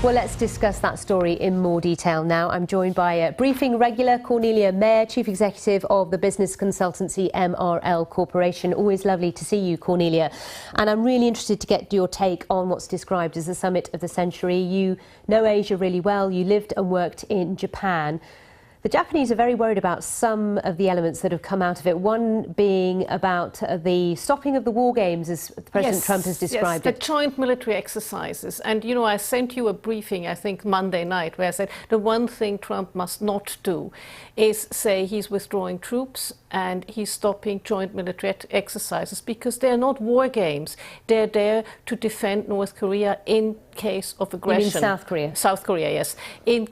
Well, let's discuss that story in more detail now. I'm joined by briefing regular Cornelia Meyer, Chief Executive of the business consultancy MRL Corporation. Always lovely to see you, Cornelia. And I'm really interested to get your take on what's described as the summit of the century. You know Asia really well. You lived and worked in Japan. The Japanese are very worried about some of the elements that have come out of it, one being about the stopping of the war games, as President Trump has described it. The joint military exercises. And, you know, I sent you a briefing, I think, Monday night, where I said the one thing Trump must not do is say he's withdrawing troops and he's stopping joint military exercises, because they're not war games. They're there to defend North Korea in case of aggression. You mean South Korea? South Korea, yes. In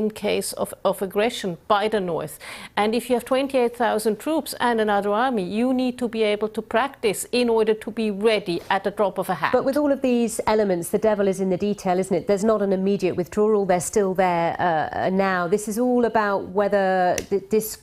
case of aggression by the North. And if you have 28,000 troops and another army, you need to be able to practice in order to be ready at the drop of a hat. But with all of these elements, the devil is in the detail, isn't it? There's not an immediate withdrawal. They're still there now. This is all about whether this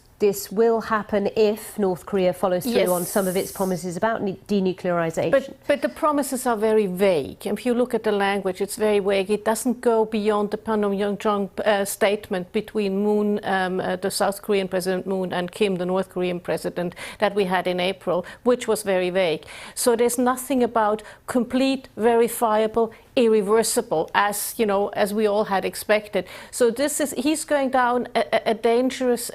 will happen if North Korea follows through on some of its promises about denuclearization. But the promises are very vague. If you look at the language, it's very vague. It doesn't go beyond the Panmunjom statement between Moon, the South Korean President Moon, and Kim, the North Korean president, that we had in April, which was very vague. So there's nothing about complete, verifiable, irreversible, as you know, as we all had expected. So he's going down a dangerous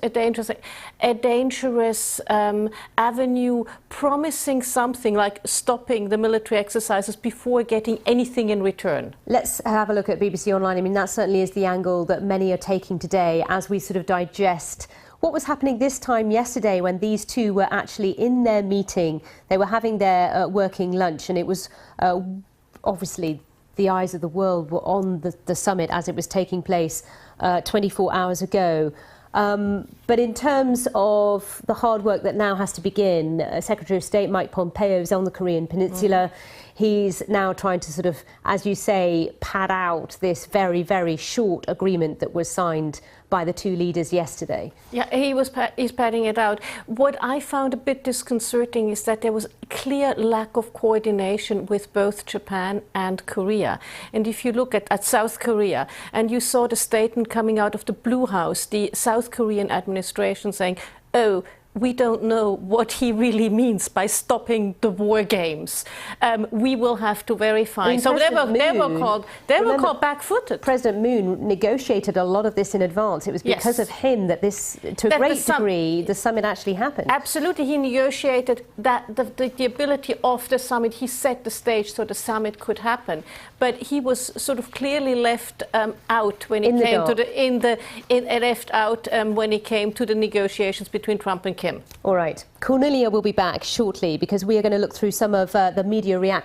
avenue, promising something like stopping the military exercises before getting anything in return. Let's have a look at BBC Online. I mean, that certainly is the angle that many are taking today as we sort of digest what was happening this time yesterday when these two were actually in their meeting. They were having their working lunch, and it was obviously the eyes of the world were on the summit as it was taking place 24 hours ago. But in terms of the hard work that now has to begin, Secretary of State Mike Pompeo is on the Korean Peninsula. He's now trying to sort of, as you say, pad out this very, very short agreement that was signed by the two leaders yesterday. Yeah, he's padding it out. What I found a bit disconcerting is that there was a clear lack of coordination with both Japan and Korea. And if you look at South Korea, and you saw the statement coming out of the Blue House, the South Korean administration saying, oh, we don't know what he really means by stopping the war games. We will have to verify. I mean, so they were called back-footed. President Moon negotiated a lot of this in advance. It was because of him that this, to a great degree, the summit actually happened. Absolutely, he negotiated that the ability of the summit. He set the stage so the summit could happen. But he was sort of clearly left out when it came when it came to the negotiations between Trump and Kim. All right. Cornelia will be back shortly because we are going to look through some of the media reactions.